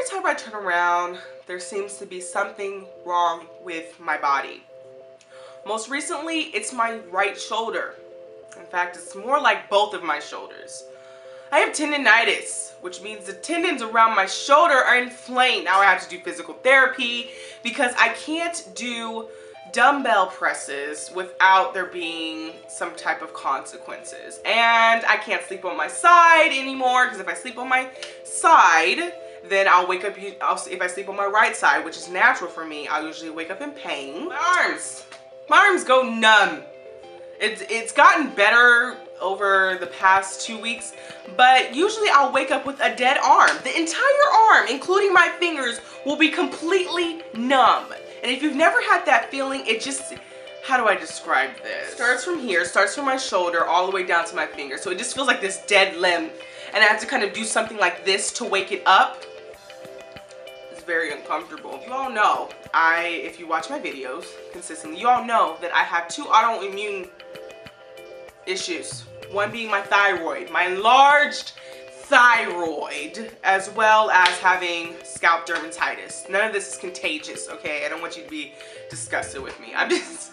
time I turn around, there seems to be something wrong with my body. Most recently, it's my right shoulder. In fact, it's more like both of my shoulders. I have tendinitis, which means the tendons around my shoulder are inflamed. Now I have to do physical therapy because I can't do dumbbell presses without there being some type of consequences. And I can't sleep on my side anymore because if I sleep on my side, then I'll wake up, if I sleep on my right side, which is natural for me, I'll usually wake up in pain. My arms go numb. It's gotten better over the past 2 weeks, but usually I'll wake up with a dead arm. The entire arm, including my fingers, will be completely numb. And if you've never had that feeling, it just, how do I describe this? Starts from here, starts from my shoulder all the way down to my finger. So it just feels like this dead limb. And I have to kind of do something like this to wake it up. It's very uncomfortable. You all know, if you watch my videos consistently, you all know that I have 2 autoimmune issues. One being my thyroid, my enlarged thyroid, as well as having scalp dermatitis. None of this is contagious, okay? I don't want you to be disgusted with me. I'm just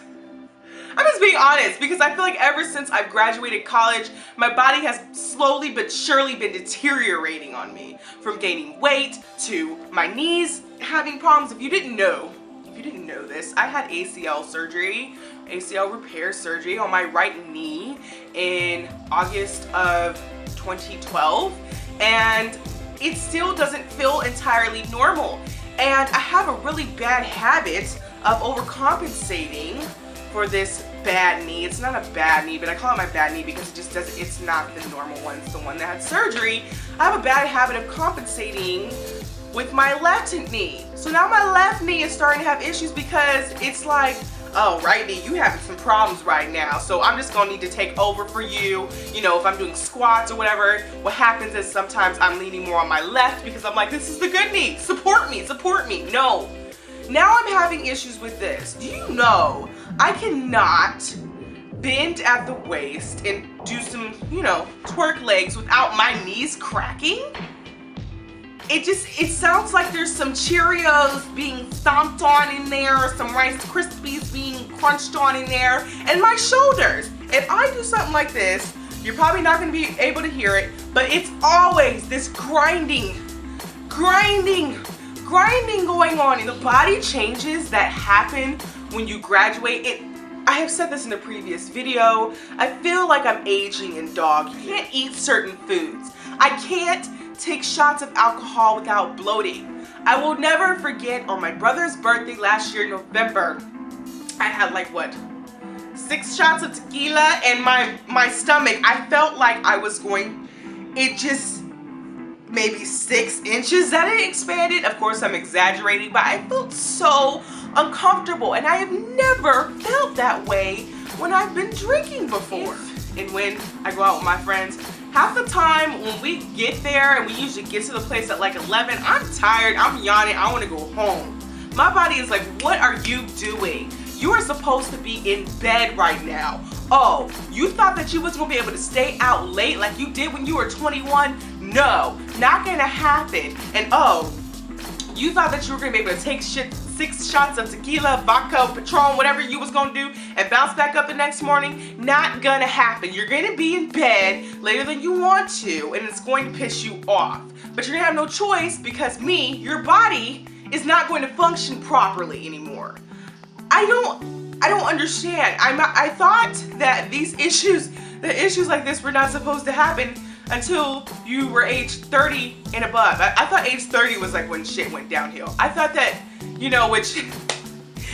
being honest because I feel like ever since I've graduated college, my body has slowly but surely been deteriorating on me. From gaining weight to my knees having problems. If you didn't know this, I had ACL repair surgery on my right knee in August of 2012, and it still doesn't feel entirely normal. And I have a really bad habit of overcompensating for this bad knee. It's not a bad knee, but I call it my bad knee because it's not the normal one. It's the one that had surgery. I have a bad habit of compensating with my left knee. So now my left knee is starting to have issues because it's like, oh, right knee, you having some problems right now. So I'm just gonna need to take over for you. You know, if I'm doing squats or whatever, what happens is sometimes I'm leaning more on my left because I'm like, this is the good knee. Support me, support me. No. Now I'm having issues with this. Do you know I cannot bend at the waist and do some, twerk legs without my knees cracking? It sounds like there's some Cheerios being stomped on in there, some Rice Krispies being crunched on in there, and my shoulders. If I do something like this, you're probably not going to be able to hear it, but it's always this grinding going on. And the body changes that happen when you graduate. I have said this in a previous video. I feel like I'm aging in dog. You can't eat certain foods. I can't take shots of alcohol without bloating. I will never forget on my brother's birthday last year in November, I had like 6 shots of tequila, and my stomach, I felt like I was going, it just maybe 6 inches that it expanded. Of course I'm exaggerating, but I felt so uncomfortable, and I have never felt that way when I've been drinking before. And when I go out with my friends, half the time when we get there, and we usually get to the place at like 11, I'm tired, I'm yawning, I want to go home. My body is like, what are you doing? You are supposed to be in bed right now. Oh, you thought that you was going to be able to stay out late like you did when you were 21? No, not going to happen. And oh, you thought that you were going to be able to take 6 shots of tequila, vodka, Patron, whatever you was gonna do, and bounce back up the next morning? Not gonna happen. You're gonna be in bed later than you want to, and it's going to piss you off. But you're gonna have no choice because your body is not going to function properly anymore. I don't understand. I thought that issues like this were not supposed to happen until you were age 30 and above. I thought age 30 was like when shit went downhill. I thought that, which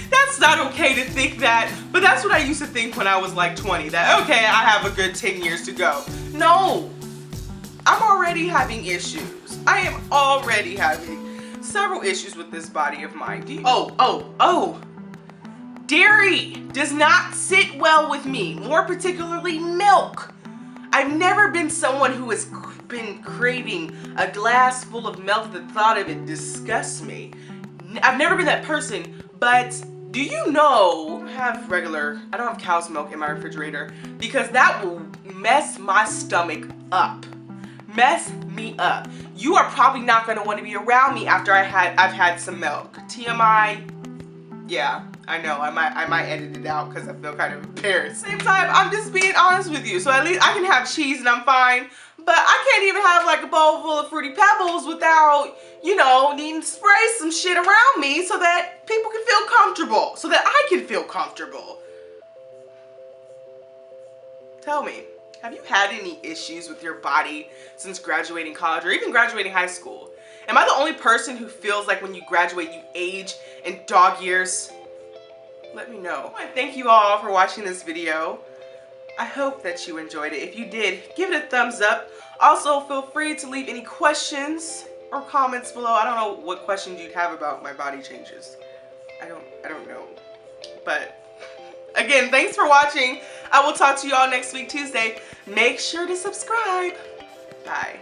that's not okay to think that, but that's what I used to think when I was like 20, that okay, I have a good 10 years to go. No, I'm already having issues. I am already having several issues with this body of mine. Dairy does not sit well with me, more particularly milk. I've never been someone who has been craving a glass full of milk. The thought of it disgusts me. I've never been that person, but do you know I don't have cow's milk in my refrigerator because that will mess my stomach up. mess me up. You are probably not gonna want to be around me after I've had some milk. TMI. Yeah, I know. I might edit it out because I feel kind of embarrassed. Same time, I'm just being honest with you. So at least I can have cheese and I'm fine. But I can't even have like a bowl full of Fruity Pebbles without, you know, needing to spray some shit around me so that people can feel comfortable. So that I can feel comfortable. Tell me, have you had any issues with your body since graduating college or even graduating high school? Am I the only person who feels like when you graduate you age in dog years? Let me know. I thank you all for watching this video. I hope that you enjoyed it. If you did, give it a thumbs up. Also, feel free to leave any questions or comments below. I don't know what questions you'd have about my body changes. I don't know. But again, thanks for watching. I will talk to you all next week, Tuesday. Make sure to subscribe. Bye.